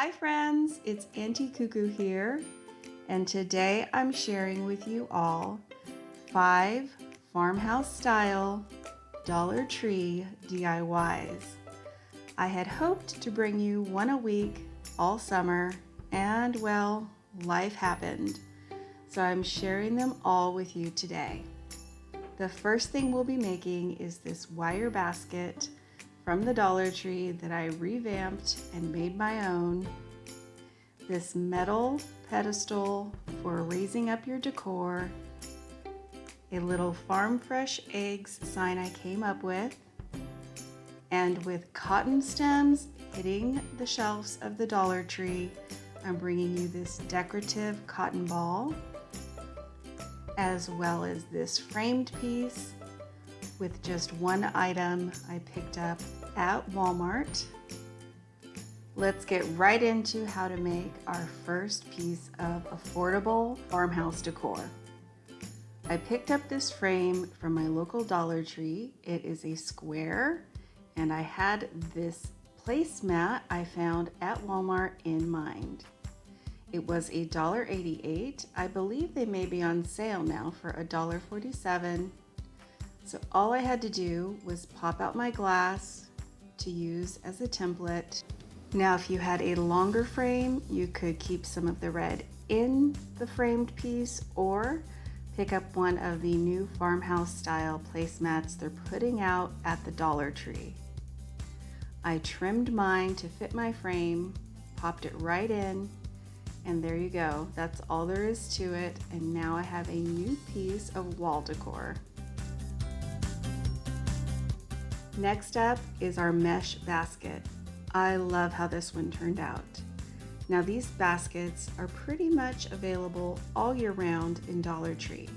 Hi friends, it's Auntie Cuckoo here, and today I'm sharing with you all 5 farmhouse style Dollar Tree DIYs. I had hoped to bring you one a week all summer, and well, life happened, so I'm sharing them all with you today. The first thing we'll be making is this wire basket from the Dollar Tree that I revamped and made my own. This metal pedestal for raising up your decor. A little farm fresh eggs sign I came up with. And with cotton stems hitting the shelves of the Dollar Tree, I'm bringing you this decorative cotton ball, as well as this framed piece with just one item I picked up at Walmart. Let's get right into how to make our first piece of affordable farmhouse decor. I picked up this frame from my local Dollar Tree. It is a square, and I had this placemat I found at Walmart in mind. It was $1.88. I believe they may be on sale now for $1.47. So all I had to do was pop out my glass to use as a template. Now if you had a longer frame, you could keep some of the red in the framed piece or pick up one of the new farmhouse style placemats they're putting out at the Dollar Tree. I trimmed mine to fit my frame, popped it right in, and there you go. That's all there is to it, and now I have a new piece of wall decor. Next up is our mesh basket. I love how this one turned out. Now these baskets are pretty much available all year round in Dollar Tree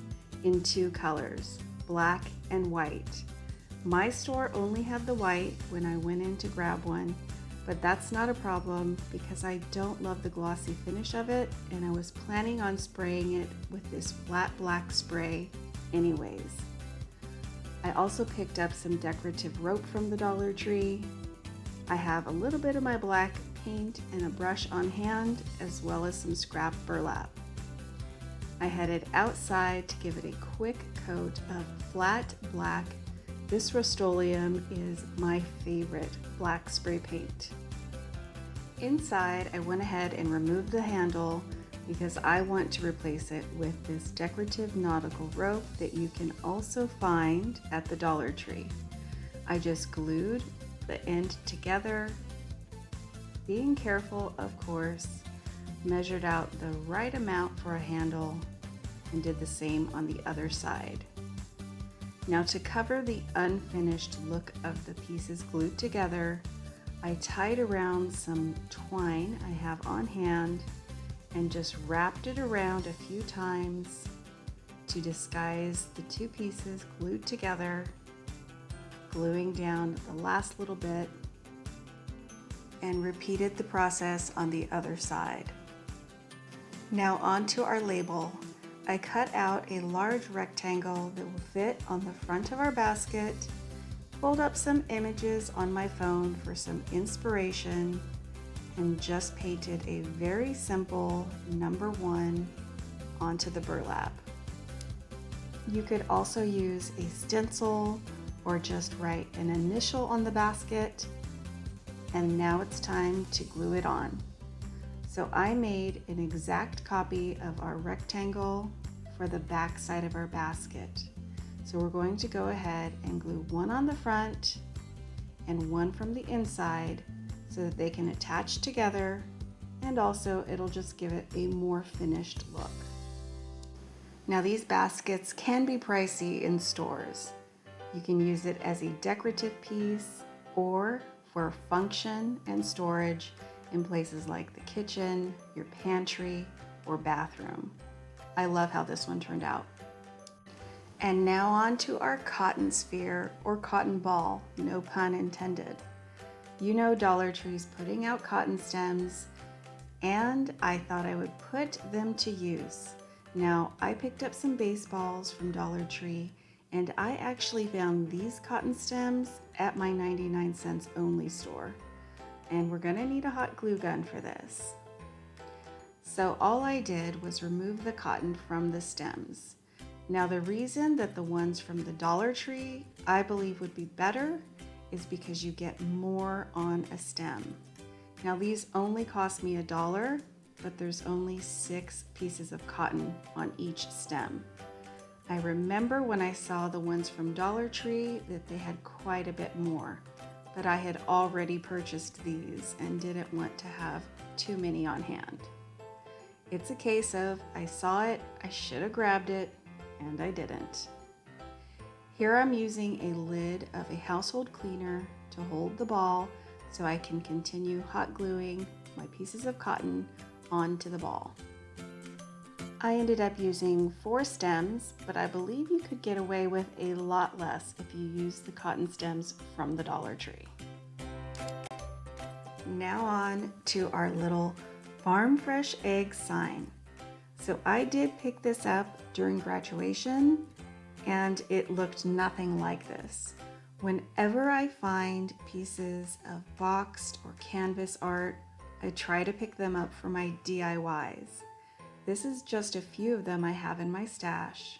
in 2 colors, black and white. My store only had the white when I went in to grab one, but that's not a problem because I don't love the glossy finish of it, and I was planning on spraying it with this flat black spray anyways. I also picked up some decorative rope from the Dollar Tree. I have a little bit of my black paint and a brush on hand, as well as some scrap burlap. I headed outside to give it a quick coat of flat black. This Rust-Oleum is my favorite black spray paint. Inside, I went ahead and removed the handle because I want to replace it with this decorative nautical rope that you can also find at the Dollar Tree. I just glued the end together, being careful of course, measured out the right amount for a handle, and did the same on the other side. Now to cover the unfinished look of the pieces glued together, I tied around some twine I have on hand and just wrapped it around a few times to disguise the 2 pieces glued together, gluing down the last little bit, and repeated the process on the other side. Now on to our label. I cut out a large rectangle that will fit on the front of our basket, pulled up some images on my phone for some inspiration, and just painted a very simple number 1 onto the burlap. You could also use a stencil or just write an initial on the basket, and now it's time to glue it on. So I made an exact copy of our rectangle for the back side of our basket. So we're going to go ahead and glue one on the front and one from the inside so that they can attach together, and also it'll just give it a more finished look. Now these baskets can be pricey in stores. You can use it as a decorative piece or for function and storage in places like the kitchen, your pantry, or bathroom. I love how this one turned out. And now on to our cotton sphere or cotton ball, no pun intended. You know Dollar Tree's putting out cotton stems, and I thought I would put them to use. Now I picked up some baseballs from Dollar Tree, and I actually found these cotton stems at my 99 cents only store. and we're gonna need a hot glue gun for this. So all I did was remove the cotton from the stems. Now the reason that the ones from the Dollar Tree I believe would be better is because you get more on a stem. Now these only cost me $1, but there's only 6 pieces of cotton on each stem. I remember when I saw the ones from Dollar Tree that they had quite a bit more, but I had already purchased these and didn't want to have too many on hand. It's a case of I saw it, I should have grabbed it, and I didn't. Here I'm using a lid of a household cleaner to hold the ball so I can continue hot gluing my pieces of cotton onto the ball. I ended up using 4 stems, but I believe you could get away with a lot less if you use the cotton stems from the Dollar Tree. Now on to our little Farm Fresh Egg sign. So I did pick this up during graduation and it looked nothing like this. Whenever I find pieces of boxed or canvas art, I try to pick them up for my DIYs. This is just a few of them I have in my stash.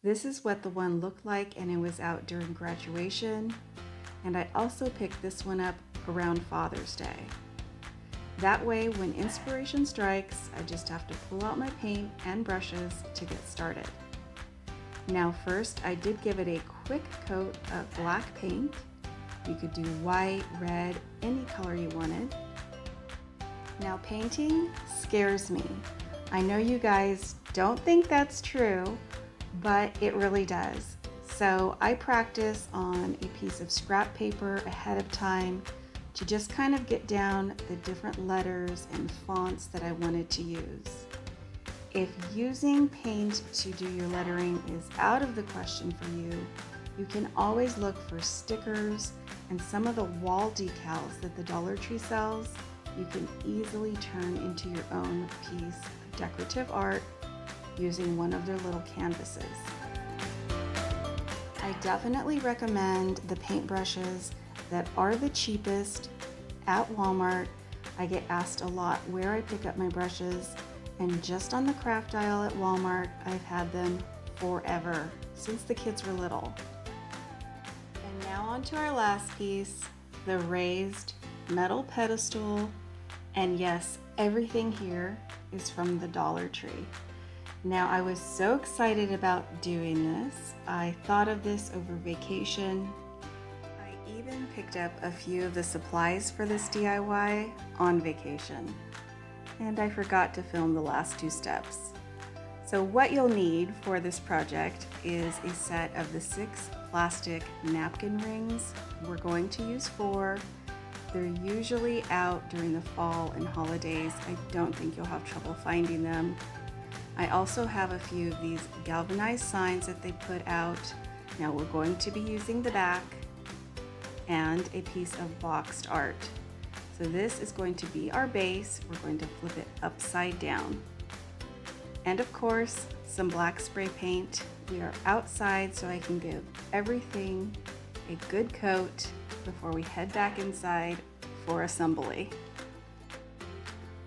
This is what the one looked like and it was out during graduation. And I also picked this one up around Father's Day. That way, when inspiration strikes, I just have to pull out my paint and brushes to get started. Now first, I did give it a quick coat of black paint. You could do white, red, any color you wanted. Now painting scares me. I know you guys don't think that's true, but it really does. So I practice on a piece of scrap paper ahead of time to just kind of get down the different letters and fonts that I wanted to use. If using paint to do your lettering is out of the question for you, you can always look for stickers and some of the wall decals that the Dollar Tree sells. You can easily turn into your own piece of decorative art using one of their little canvases. I definitely recommend the paintbrushes that are the cheapest at Walmart. I get asked a lot where I pick up my brushes, and just on the craft aisle at Walmart, I've had them forever, since the kids were little. And now on to our last piece, the raised metal pedestal. And yes, everything here is from the Dollar Tree. Now I was so excited about doing this. I thought of this over vacation. I even picked up a few of the supplies for this DIY on vacation. And I forgot to film the last 2 steps. So what you'll need for this project is a set of the 6 plastic napkin rings. We're going to use 4. They're usually out during the fall and holidays. I don't think you'll have trouble finding them. I also have a few of these galvanized signs that they put out. Now we're going to be using the back and a piece of boxed art. So this is going to be our base. We're going to flip it upside down. And of course, some black spray paint. We are outside, so I can give everything a good coat before we head back inside for assembly.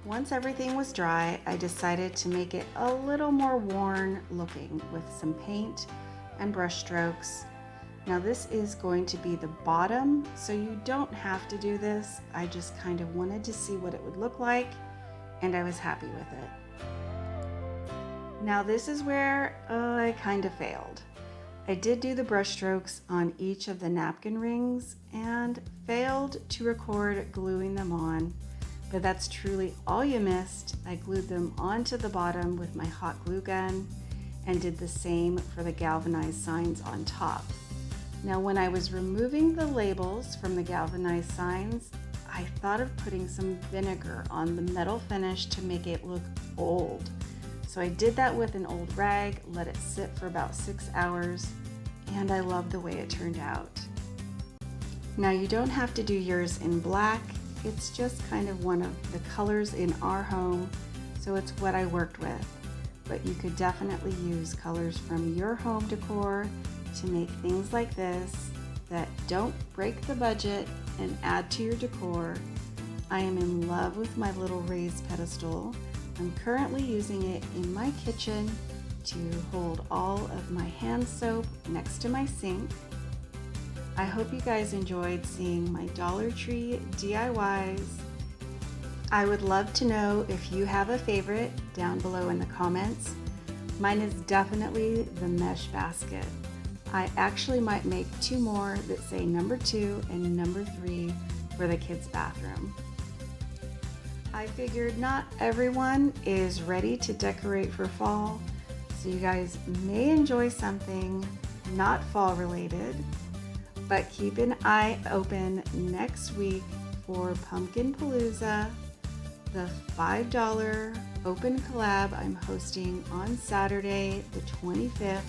Once everything was dry, I decided to make it a little more worn looking with some paint and brush strokes. Now this is going to be the bottom, so you don't have to do this. I just kind of wanted to see what it would look like, and I was happy with it. Now this is where I kind of failed. I did do the brush strokes on each of the napkin rings and failed to record gluing them on, but that's truly all you missed. I glued them onto the bottom with my hot glue gun and did the same for the galvanized signs on top. Now when I was removing the labels from the galvanized signs, I thought of putting some vinegar on the metal finish to make it look old. So I did that with an old rag, let it sit for about 6 hours, and I love the way it turned out. Now you don't have to do yours in black, it's just kind of one of the colors in our home, so it's what I worked with. But you could definitely use colors from your home decor to make things like this that don't break the budget and add to your decor, I am in love with my little raised pedestal. I'm currently using it in my kitchen to hold all of my hand soap next to my sink. I hope you guys enjoyed seeing my Dollar Tree DIYs. I would love to know if you have a favorite down below in the comments. Mine is definitely the mesh basket. I actually might make 2 more that say number 2 and number 3 for the kids' bathroom. I figured not everyone is ready to decorate for fall, so you guys may enjoy something not fall related, but keep an eye open next week for Pumpkin Palooza, the $5 open collab I'm hosting on Saturday the 25th.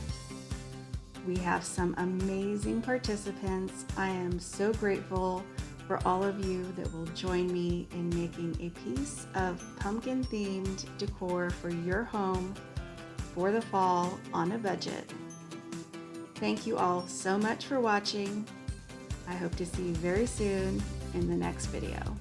We have some amazing participants. I am so grateful for all of you that will join me in making a piece of pumpkin themed decor for your home for the fall on a budget. Thank you all so much for watching. I hope to see you very soon in the next video.